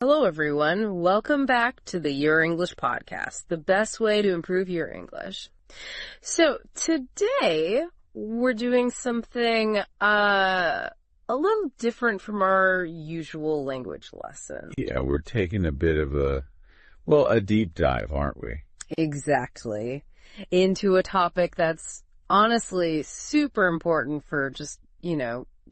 Hello, everyone. Welcome back to the Your English podcast, the best way to improve your English. So today we're doing something a little different from our usual language lesson. Yeah, we're taking a bit of a deep dive, aren't we? Exactly. Into a topic that's honestly super important for just,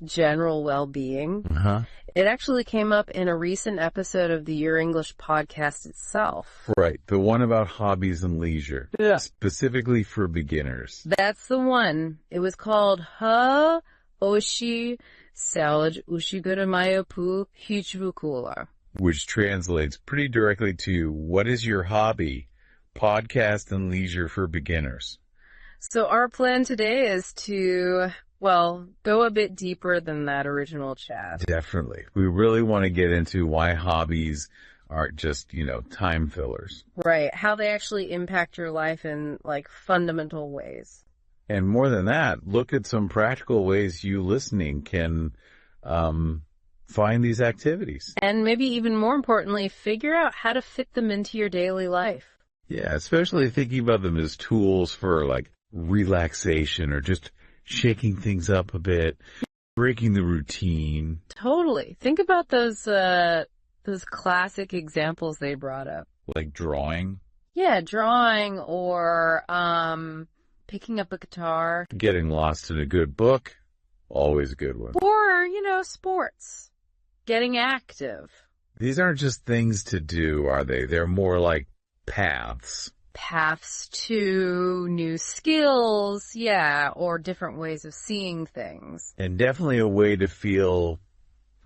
general well-being. Uh-huh. It actually came up in a recent episode of the Your English podcast itself. Right, the one about hobbies and leisure. Yeah. Specifically for beginners. That's the one. It was called Ha Oshi Salad Ushiguramayo Pu Hichibukula. Which translates pretty directly to, what is your hobby? Podcast and leisure for beginners. So our plan today is to, go a bit deeper than that original chat. Definitely. We really want to get into why hobbies aren't just, time fillers. Right. How they actually impact your life in, fundamental ways. And more than that, look at some practical ways you listening can find these activities. And maybe even more importantly, figure out how to fit them into your daily life. Yeah, especially thinking about them as tools for, relaxation or just shaking things up a bit, breaking the routine. Totally. Think about those classic examples they brought up. Like drawing. Yeah, drawing or picking up a guitar. Getting lost in a good book. Always a good one. Or, sports. Getting active. These aren't just things to do, are they? They're more like paths. Paths to new skills, yeah, or different ways of seeing things. And definitely a way to feel,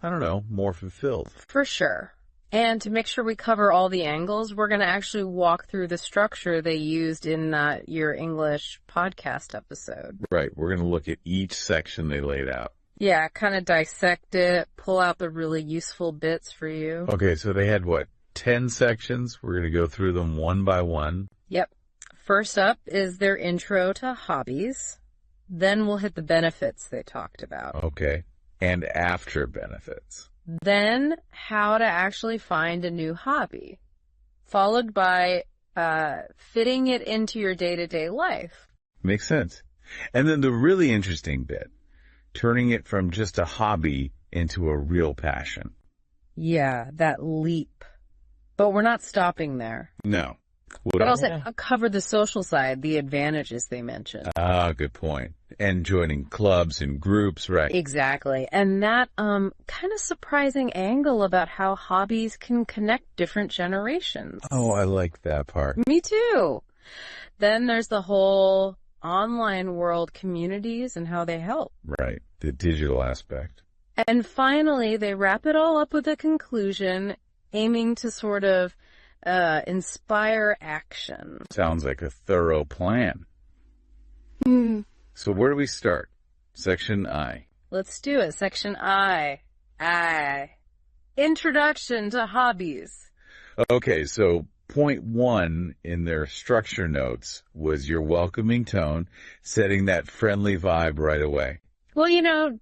more fulfilled. For sure. And to make sure we cover all the angles, we're going to actually walk through the structure they used in Your English podcast episode. Right. We're going to look at each section they laid out. Yeah, kind of dissect it, pull out the really useful bits for you. Okay, so they had 10 sections. We're going to go through them one by one. Yep. First up is their intro to hobbies. Then we'll hit the benefits they talked about. Okay. And after benefits. Then how to actually find a new hobby. Followed by fitting it into your day-to-day life. Makes sense. And then the really interesting bit, turning it from just a hobby into a real passion. Yeah, that leap. But we're not stopping there. No. But also cover the social side, the advantages they mentioned. Ah, good point. And joining clubs and groups, right? Exactly. And that kind of surprising angle about how hobbies can connect different generations. Oh, I like that part. Me too. Then there's the whole online world communities and how they help. Right. The digital aspect. And finally, they wrap it all up with a conclusion aiming to sort of inspire action. Sounds like a thorough plan. So where do we start? Section I. Let's do it. Section I. Introduction to hobbies. Okay, so point 1 in their structure notes was your welcoming tone, setting that friendly vibe right away. Well,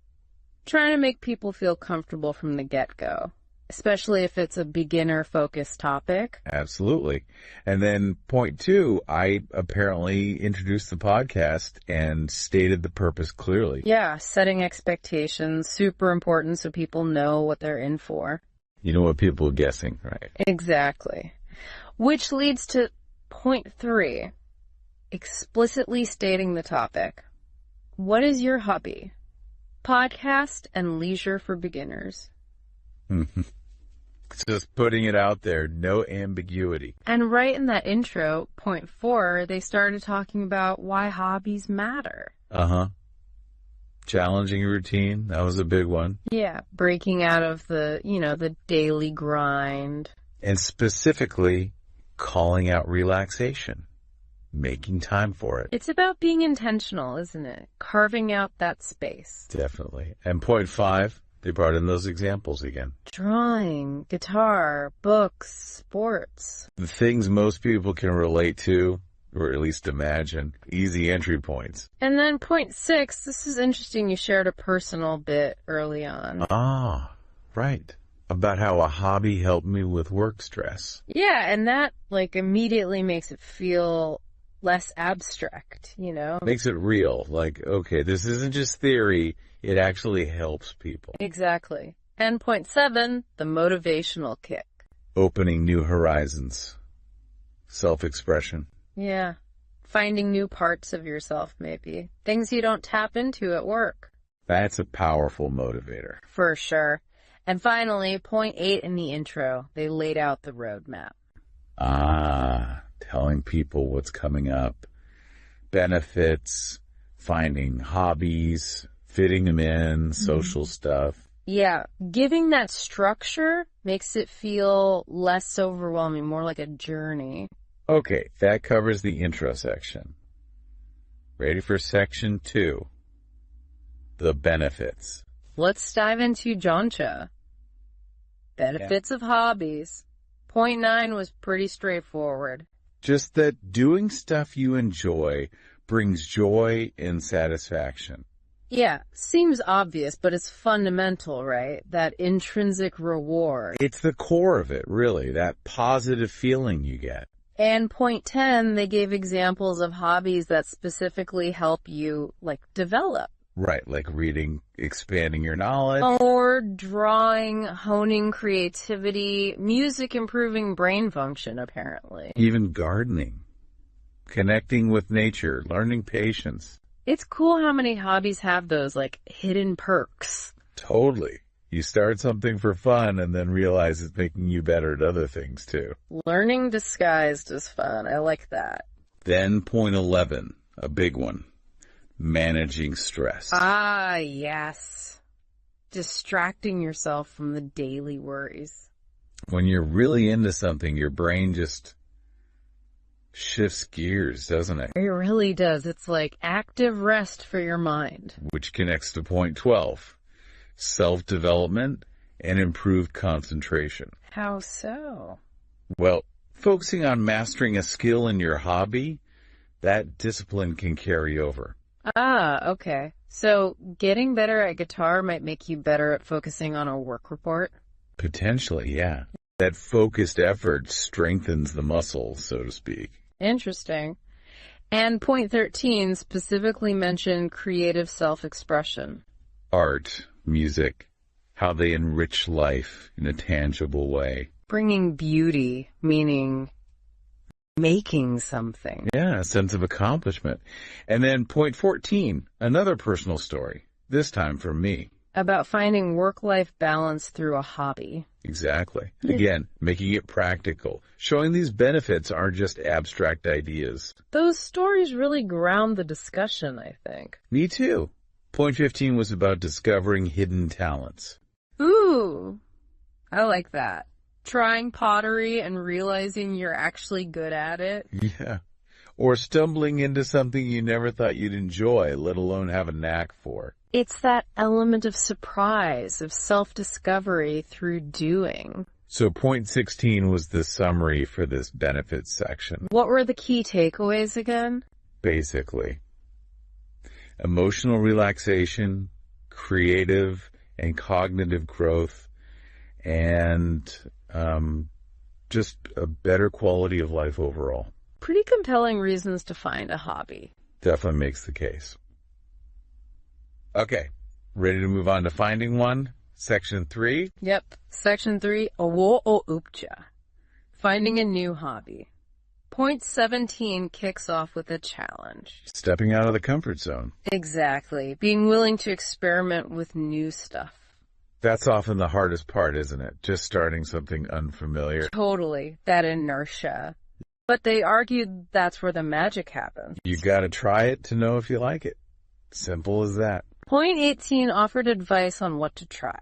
trying to make people feel comfortable from the get-go. Especially if it's a beginner-focused topic. Absolutely. And then point 2, I apparently introduced the podcast and stated the purpose clearly. Yeah, setting expectations, super important so people know what they're in for. You know what people are guessing, right? Exactly. Which leads to point 3, explicitly stating the topic. What is your hobby? Podcast and leisure for beginners. Just putting it out there, no ambiguity. And right in that intro, point 4, they started talking about why hobbies matter. Uh-huh. Challenging routine, that was a big one. Yeah, breaking out of the daily grind. And specifically, calling out relaxation, making time for it. It's about being intentional, isn't it? Carving out that space. Definitely. And point 5, they brought in those examples again. Drawing, guitar, books, sports. The things most people can relate to, or at least imagine, easy entry points. And then point 6, this is interesting, you shared a personal bit early on. Ah, right. about how a hobby helped me with work stress. Yeah, and that, like, immediately makes it feel less abstract, you know? Makes it real. Like, okay, this isn't just theory. It actually helps people. Exactly. And point 7, the motivational kick. Opening new horizons. Self-expression. Yeah. Finding new parts of yourself, maybe. Things you don't tap into at work. That's a powerful motivator. For sure. And finally, point 8 in the intro, they laid out the roadmap. Telling people what's coming up. Benefits, finding hobbies, fitting them in, social stuff. Yeah, giving that structure makes it feel less overwhelming, more like a journey. Okay, that covers the intro section. Ready for section 2? The benefits. Let's dive into Joncha. Benefits of hobbies. Point 9 was pretty straightforward. Just that doing stuff you enjoy brings joy and satisfaction. Yeah, seems obvious, but it's fundamental, right? That intrinsic reward. It's the core of it, really, that positive feeling you get. And point 10, they gave examples of hobbies that specifically help you, like, develop. Right, like reading, expanding your knowledge. Or drawing, honing creativity, music improving brain function, apparently. Even gardening. Connecting with nature, learning patience. It's cool how many hobbies have those, like, hidden perks. Totally. You start something for fun and then realize it's making you better at other things, too. Learning disguised is fun. I like that. Then point 11, a big one. Managing stress. Ah, yes. Distracting yourself from the daily worries. When you're really into something, your brain just shifts gears, doesn't it? It really does. It's like active rest for your mind. Which connects to point 12. Self-development and improved concentration. How so? Well, focusing on mastering a skill in your hobby, that discipline can carry over. Ah, okay. So getting better at guitar might make you better at focusing on a work report? Potentially, yeah. That focused effort strengthens the muscle, so to speak. Interesting. And point 13 specifically mentioned creative self-expression. Art, music, how they enrich life in a tangible way. Bringing beauty, meaning making something. Yeah, a sense of accomplishment. And then point 14, another personal story, this time from me. About finding work-life balance through a hobby. Exactly. Again, making it practical. Showing these benefits aren't just abstract ideas. Those stories really ground the discussion, I think. Me too. Point 15 was about discovering hidden talents. Ooh, I like that. Trying pottery and realizing you're actually good at it. Yeah. Or stumbling into something you never thought you'd enjoy, let alone have a knack for. It's that element of surprise, of self-discovery through doing. So point 16 was the summary for this benefits section. What were the key takeaways again? Basically, emotional relaxation, creative and cognitive growth, and just a better quality of life overall. Pretty compelling reasons to find a hobby. Definitely makes the case. Okay, ready to move on to finding one? Section 3? Yep. Section 3, Awo o upcha. Finding a new hobby. Point 17 kicks off with a challenge. Stepping out of the comfort zone. Exactly. Being willing to experiment with new stuff. That's often the hardest part, isn't it? Just starting something unfamiliar. Totally. That inertia. But they argued that's where the magic happens. You gotta try it to know if you like it. Simple as that. Point 18 offered advice on what to try.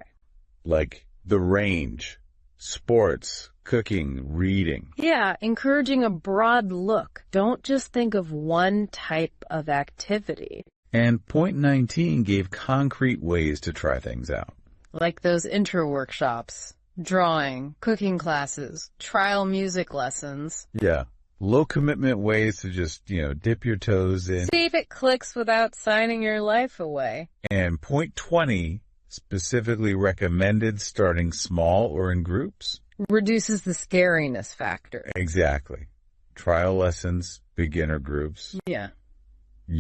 Like the range, sports, cooking, reading. Yeah, encouraging a broad look. Don't just think of one type of activity. And point 19 gave concrete ways to try things out. Like those intro workshops, drawing, cooking classes, trial music lessons. Yeah. Low commitment ways to just, dip your toes in. See if it clicks without signing your life away. And point 20, Specifically recommended starting small or in groups. Reduces the scariness factor. Exactly. Trial lessons, beginner groups. Yeah.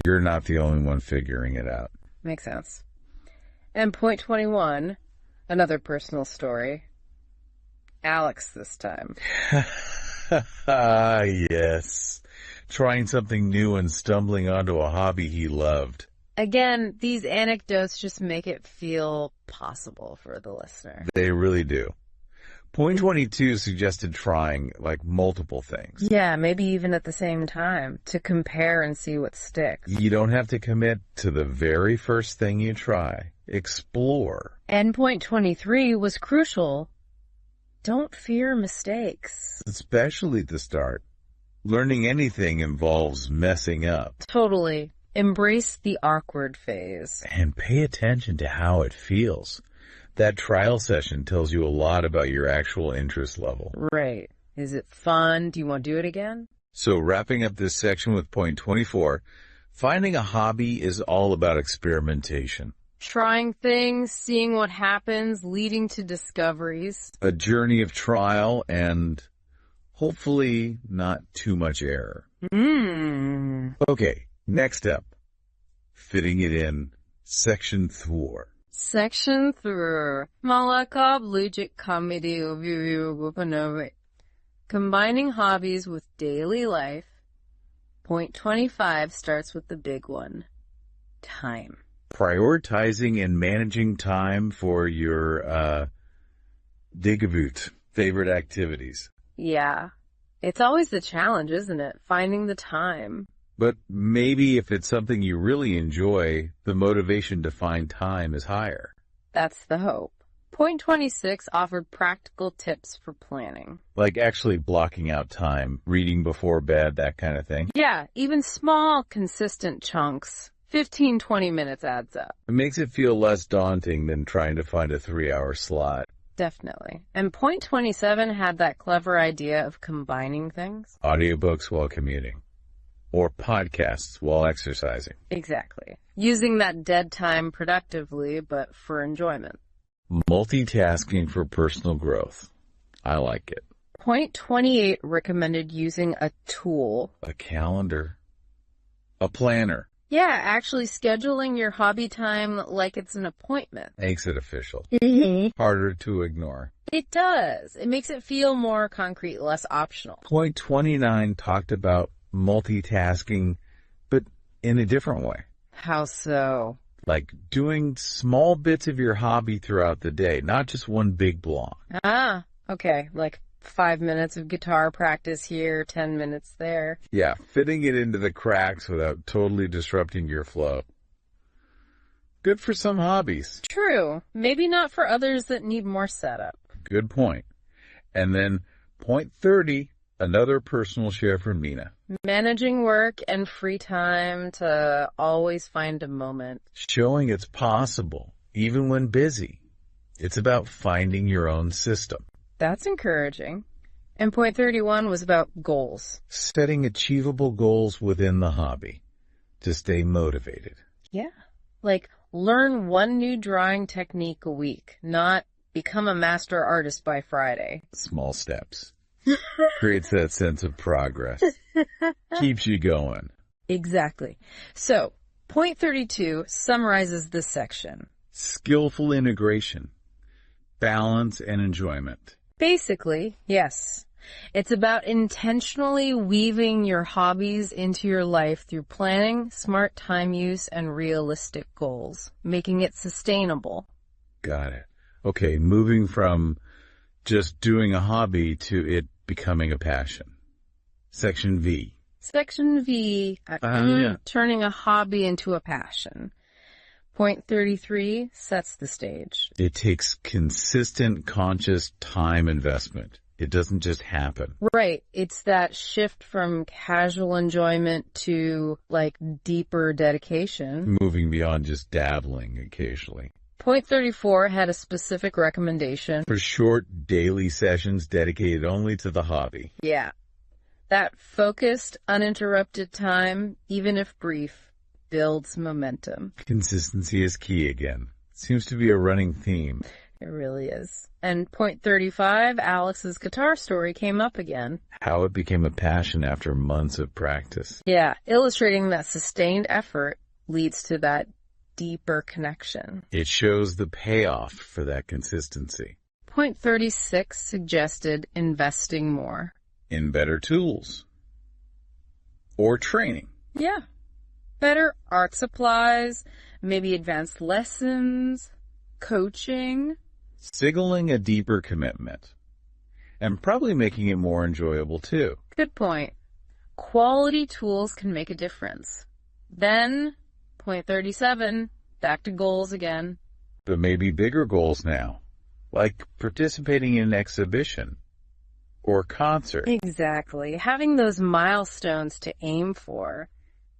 You're not the only one figuring it out. Makes sense. And point 21, another personal story. Alex this time. Ah, yes. Trying something new and stumbling onto a hobby he loved. Again, these anecdotes just make it feel possible for the listener. They really do. Point 22 suggested trying, multiple things. Yeah, maybe even at the same time, to compare and see what sticks. You don't have to commit to the very first thing you try. Explore. And point 23 was crucial. Don't fear mistakes. Especially at the start. Learning anything involves messing up. Totally. Embrace the awkward phase. And pay attention to how it feels. That trial session tells you a lot about your actual interest level. Right. Is it fun? Do you want to do it again? So wrapping up this section with point 24, finding a hobby is all about experimentation. Trying things, seeing what happens, leading to discoveries. A journey of trial and hopefully not too much error. Okay, next up. Fitting it in, section 4. Section 3. Malakab Logic Comedy Overview. Combining hobbies with daily life. Point 25 starts with the big one. Time. Prioritizing and managing time for your, digabut, favorite activities. Yeah. It's always the challenge, isn't it? Finding the time. But maybe if it's something you really enjoy, the motivation to find time is higher. That's the hope. Point 26 offered practical tips for planning. Like actually blocking out time, reading before bed, that kind of thing. Yeah, even small, consistent chunks. 15-20 minutes adds up. It makes it feel less daunting than trying to find a 3-hour slot. Definitely. And point 27 had that clever idea of combining things. Audiobooks while commuting. Or podcasts while exercising. Exactly. Using that dead time productively, but for enjoyment. Multitasking for personal growth. I like it. Point 28 recommended using a tool. A calendar. A planner. Yeah, actually scheduling your hobby time like it's an appointment. Makes it official. Harder to ignore. It does. It makes it feel more concrete, less optional. Point 29 talked about multitasking, but in a different way. How so? Like doing small bits of your hobby throughout the day, not just one big block. Ah, okay. Like 5 minutes of guitar practice here, 10 minutes there. Yeah, fitting it into the cracks without totally disrupting your flow. Good for some hobbies. True. Maybe not for others that need more setup. Good point. And then point 30, another personal share from Mina. Managing work and free time to always find a moment. Showing it's possible, even when busy. It's about finding your own system. That's encouraging. And point 31 was about goals. Setting achievable goals within the hobby to stay motivated. Yeah. Like, learn one new drawing technique a week, not become a master artist by Friday. Small steps. Creates that sense of progress. Keeps you going. Exactly. So, point 32 summarizes this section. Skillful integration. Balance and enjoyment. Basically, yes. It's about intentionally weaving your hobbies into your life through planning, smart time use, and realistic goals, making it sustainable. Got it. Okay, moving from just doing a hobby to it becoming a passion. Section V. Section V, turning a hobby into a passion. Point 33 sets the stage. It takes consistent, conscious time investment. It doesn't just happen. Right. It's that shift from casual enjoyment to, deeper dedication. Moving beyond just dabbling occasionally. Point 34 had a specific recommendation. For short daily sessions dedicated only to the hobby. Yeah. That focused, uninterrupted time, even if brief, builds momentum. Consistency is key again. Seems to be a running theme. It really is. And point 35, Alex's guitar story came up again. How it became a passion after months of practice. Yeah, illustrating that sustained effort leads to that deeper connection. It shows the payoff for that consistency. Point 36 suggested investing more. In better tools. Or training. Yeah. Better art supplies, maybe advanced lessons, coaching. Signaling a deeper commitment. And probably making it more enjoyable too. Good point. Quality tools can make a difference. Then, point 37, back to goals again. But maybe bigger goals now. Like participating in an exhibition. Or concert. Exactly. Having those milestones to aim for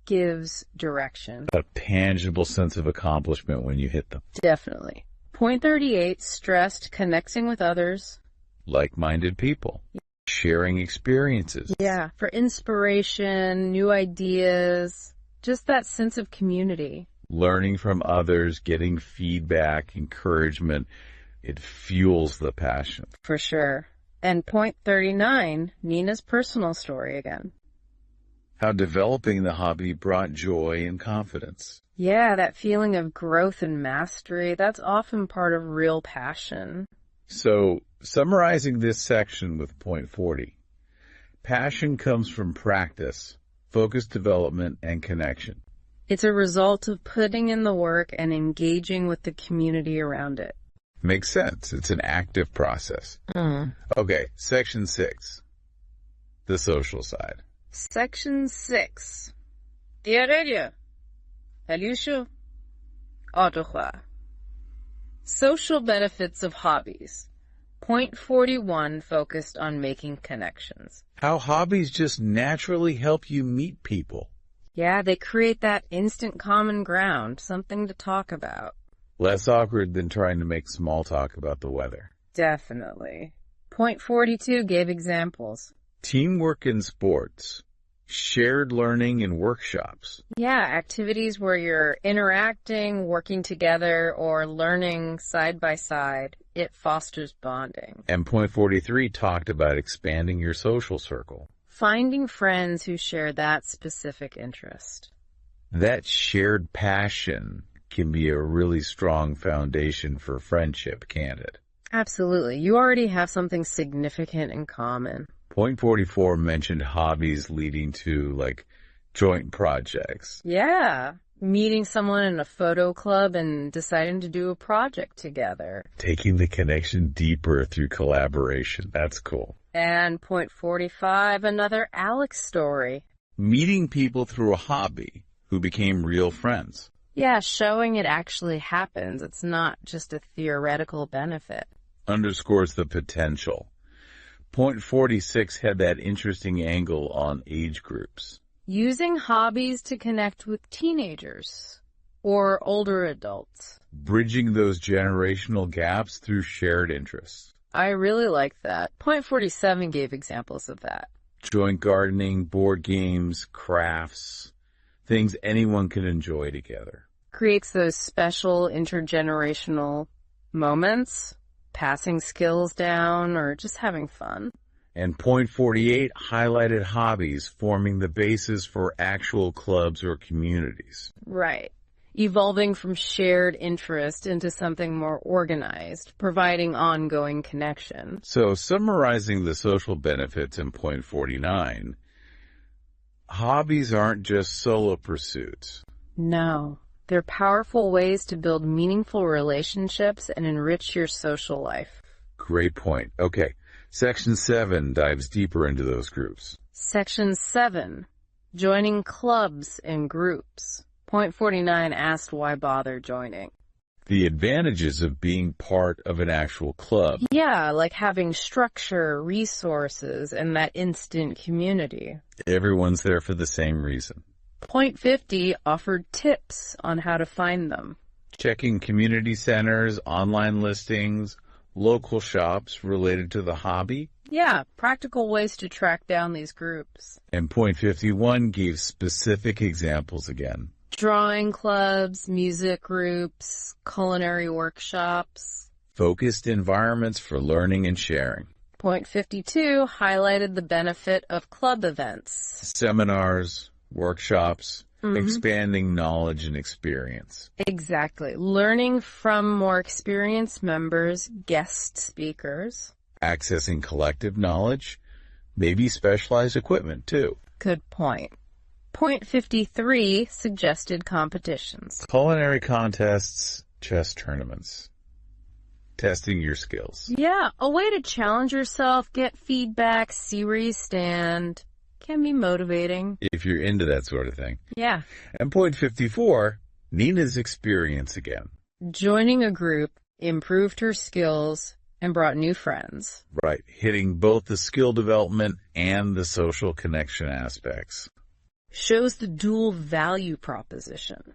gives direction. A tangible sense of accomplishment when you hit them. Definitely. Point 38 stressed connecting with others. Like-minded people. Sharing experiences. Yeah, for inspiration, new ideas, just that sense of community. Learning from others, getting feedback, encouragement. It fuels the passion. For sure. And point 39, Nina's personal story again. How developing the hobby brought joy and confidence. Yeah, that feeling of growth and mastery, that's often part of real passion. So, summarizing this section with point 40, passion comes from practice, focused development, and connection. It's a result of putting in the work and engaging with the community around it. Makes sense. It's an active process. Okay, section 6, the social side. Section 6. Diğer Alicia. Autohua. Social benefits of hobbies. Point 41 focused on making connections. How hobbies just naturally help you meet people. Yeah, they create that instant common ground, something to talk about. Less awkward than trying to make small talk about the weather. Definitely. Point 42 gave examples. Teamwork in sports. Shared learning in workshops. Yeah, activities where you're interacting, working together, or learning side by side. It fosters bonding. And point 43 talked about expanding your social circle. Finding friends who share that specific interest. That shared passion can be a really strong foundation for friendship, can't it? Absolutely. You already have something significant in common. Point 44 mentioned hobbies leading to, joint projects. Yeah. Meeting someone in a photo club and deciding to do a project together. Taking the connection deeper through collaboration. That's cool. And point 45, another Alex story. Meeting people through a hobby who became real friends. Yeah, showing it actually happens. It's not just a theoretical benefit. Underscores the potential. Point 46 had that interesting angle on age groups. Using hobbies to connect with teenagers or older adults. Bridging those generational gaps through shared interests. I really like that. Point 47 gave examples of that. Joint gardening, board games, crafts, things anyone can enjoy together. Creates those special intergenerational moments, passing skills down, or just having fun. And point 48 highlighted hobbies forming the basis for actual clubs or communities. Right. Evolving from shared interest into something more organized, providing ongoing connection. So, summarizing the social benefits in point 49, hobbies aren't just solo pursuits. No. They're powerful ways to build meaningful relationships and enrich your social life. Great point. Okay. Section 7 dives deeper into those groups. Section 7. Joining clubs and groups. Point 49 asked why bother joining. The advantages of being part of an actual club. Yeah, like having structure, resources, and that instant community. Everyone's there for the same reason. Point 50 offered tips on how to find them. Checking community centers, online listings, local shops related to the hobby. Yeah, practical ways to track down these groups. And point 51 gave specific examples again. Drawing clubs, music groups, culinary workshops. Focused environments for learning and sharing. Point 52 highlighted the benefit of club events. Seminars, workshops, expanding knowledge and experience. Exactly. Learning from more experienced members, guest speakers. Accessing collective knowledge, maybe specialized equipment too. Good point. Point 53 suggested competitions. Culinary contests, chess tournaments. Testing your skills. Yeah, a way to challenge yourself, get feedback, see where you stand. Can be motivating. If you're into that sort of thing. Yeah. And point 54, Nina's experience again. Joining a group improved her skills and brought new friends. Right, hitting both the skill development and the social connection aspects. Shows the dual value proposition.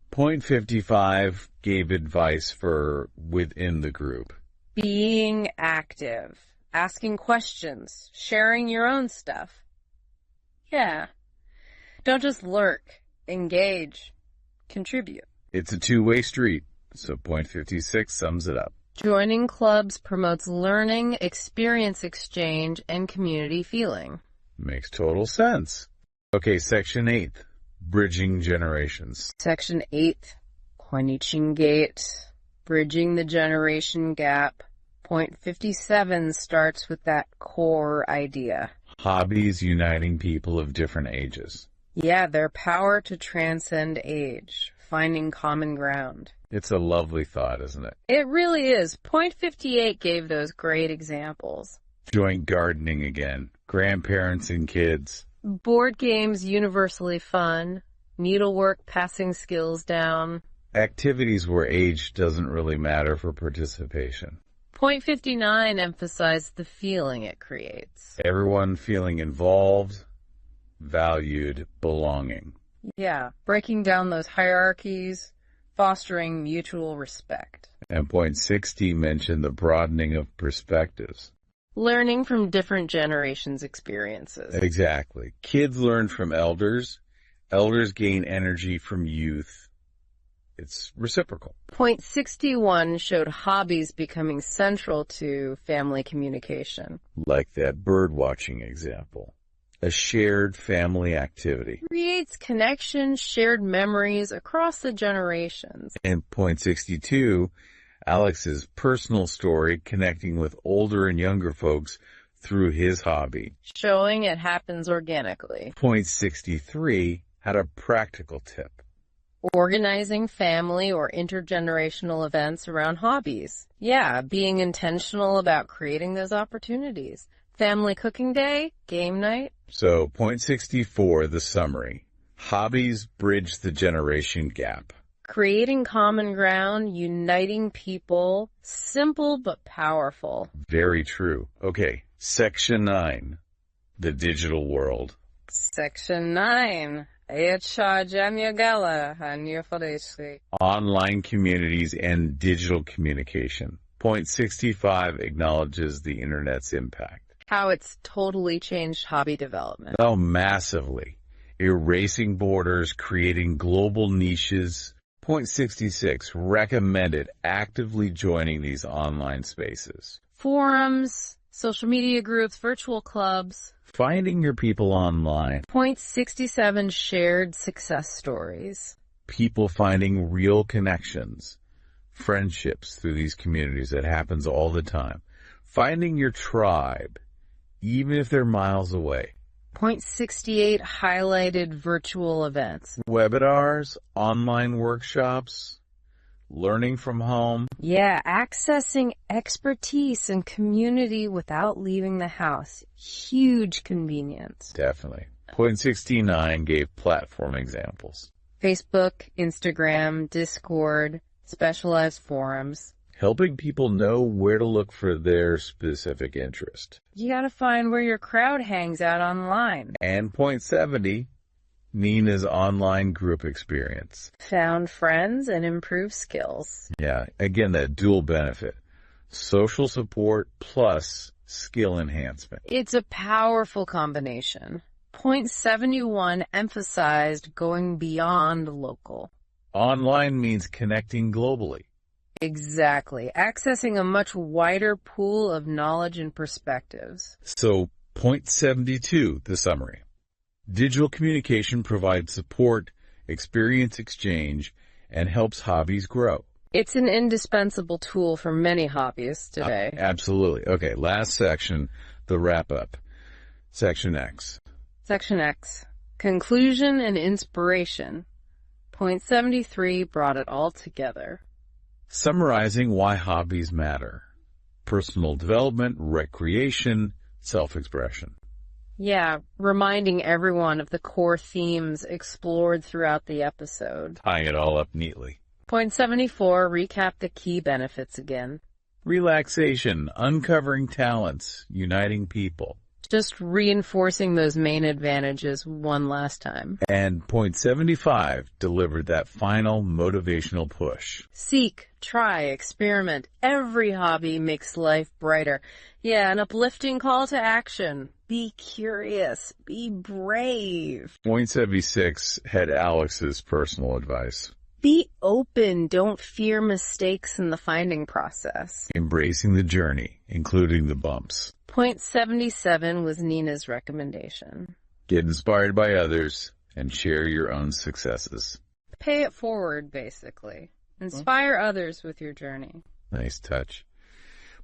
Point 55 gave advice for within the group. Being active, asking questions, sharing your own stuff. Yeah. Don't just lurk, engage, contribute. It's a two-way street, so point 56 sums it up. Joining clubs promotes learning, experience exchange, and community feeling. Makes total sense. Okay, section 8, bridging generations. Section 8, Koiniching Gate, bridging the generation gap. Point 57 starts with that core idea. Hobbies uniting people of different ages. Yeah, their power to transcend age, finding common ground. It's a lovely thought, isn't it? It really is. Point 58 gave those great examples. Joint gardening again. Grandparents and kids. Board games universally fun. Needlework passing skills down. Activities where age doesn't really matter for participation. Point 59 emphasized the feeling it creates. Everyone feeling involved, valued, belonging. Yeah, breaking down those hierarchies, fostering mutual respect. And point 60 mentioned the broadening of perspectives. Learning from different generations' experiences. Exactly. Kids learn from elders. Elders gain energy from youth. It's reciprocal. Point 61 showed hobbies becoming central to family communication. Like that bird watching example. A shared family activity. Creates connections, shared memories across the generations. And point 62, Alex's personal story connecting with older and younger folks through his hobby. Showing it happens organically. Point 63 had a practical tip. Organizing family or intergenerational events around hobbies. Yeah, being intentional about creating those opportunities. Family cooking day, game night. So, point 64, the summary. Hobbies bridge the generation gap. Creating common ground, uniting people, simple but powerful. Very true. Okay, section 9, the digital world. Section 9. Online communities and digital communication. Point 65 acknowledges the internet's impact. How it's totally changed hobby development. Oh, massively. Erasing borders, creating global niches. Point 66 recommended actively joining these online spaces. Forums, social media groups, virtual clubs. Finding your people online. Point 67 shared success stories. People finding real connections, friendships through these communities. That happens all the time. Finding your tribe, even if they're miles away. Point 68 highlighted virtual events. Webinars, online workshops, learning from home. Yeah, accessing expertise and community without leaving the house. Huge convenience. Definitely. Point 69 gave platform examples. Facebook, Instagram, Discord, specialized forums. Helping people know where to look for their specific interest. You gotta find where your crowd hangs out online. And point 70, Nina's online group experience. Found friends and improved skills. Yeah, again, that dual benefit. Social support plus skill enhancement. It's a powerful combination. Point 71 emphasized going beyond local. Online means connecting globally. Exactly. Accessing a much wider pool of knowledge and perspectives. So, point 72, the summary. Digital communication provides support, experience exchange, and helps hobbies grow. It's an indispensable tool for many hobbyists today. Absolutely. Okay, last section, the wrap-up. Section X. Section X. Conclusion and inspiration. Point 73 brought it all together. Summarizing why hobbies matter. Personal development, recreation, self-expression. Yeah, reminding everyone of the core themes explored throughout the episode. Tying it all up neatly. Point 74, recap the key benefits again. Relaxation, uncovering talents, uniting people. Just reinforcing those main advantages one last time. And point 75 delivered that final motivational push. Seek, try, experiment. Every hobby makes life brighter. Yeah, an uplifting call to action. Be curious. Be brave. Point 76 had Alex's personal advice. Be open. Don't fear mistakes in the finding process. Embracing the journey, including the bumps. Point 77 was Nina's recommendation. Get inspired by others and share your own successes. Pay it forward, basically. Inspire others with your journey. Nice touch.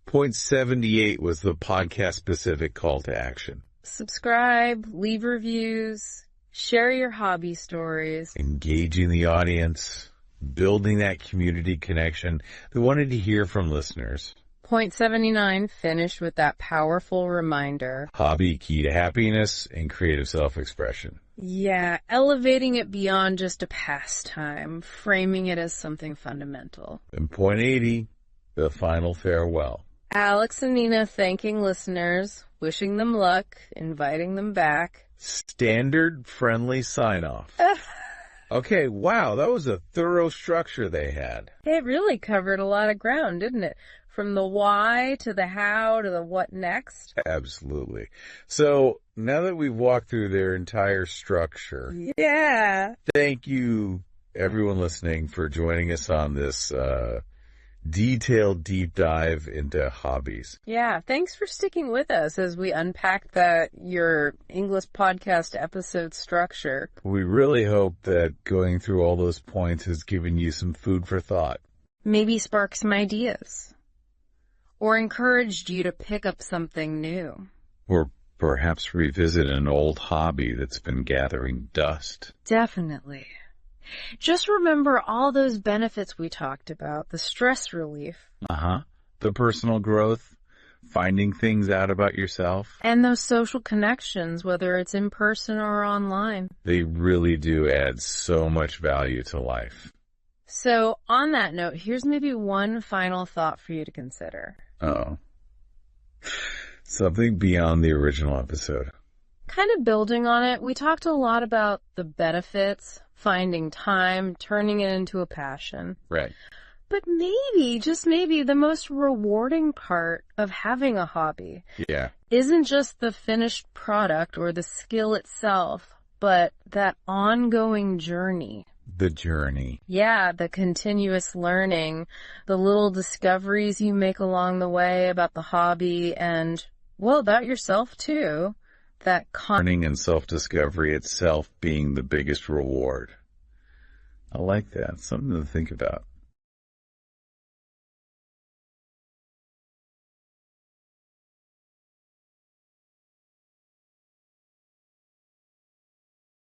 Point 78 was the podcast-specific call to action. Subscribe, leave reviews, share your hobby stories. Engaging the audience, building that community connection. They wanted to hear from listeners. Point 79 finished with that powerful reminder. Hobby key to happiness and creative self-expression. Yeah, elevating it beyond just a pastime, framing it as something fundamental. And point 80, the final farewell. Alex and Nina thanking listeners, wishing them luck, inviting them back. Standard friendly sign-off. Okay, wow, that was a thorough structure they had. It really covered a lot of ground, didn't it? From the why to the how to the what next. Absolutely. So now that we've walked through their entire structure, yeah. Thank you, everyone listening, for joining us on this detailed deep dive into hobbies. Yeah, thanks for sticking with us as we unpack your English podcast episode structure. We really hope that going through all those points has given you some food for thought. Maybe spark some ideas. Or encouraged you to pick up something new. Or perhaps revisit an old hobby that's been gathering dust. Definitely. Just remember all those benefits we talked about. The stress relief. The personal growth, finding things out about yourself. And those social connections, whether it's in person or online. They really do add so much value to life. So, on that note, here's maybe one final thought for you to consider. Uh-oh. Something beyond the original episode. Kind of building on it, we talked a lot about the benefits, finding time, turning it into a passion. Right. But maybe, just maybe, the most rewarding part of having a hobby isn't just the finished product or the skill itself, but that ongoing journey. The journey. Yeah, the continuous learning, the little discoveries you make along the way about the hobby and, well, about yourself too. That learning and self-discovery itself being the biggest reward. I like that. Something to think about.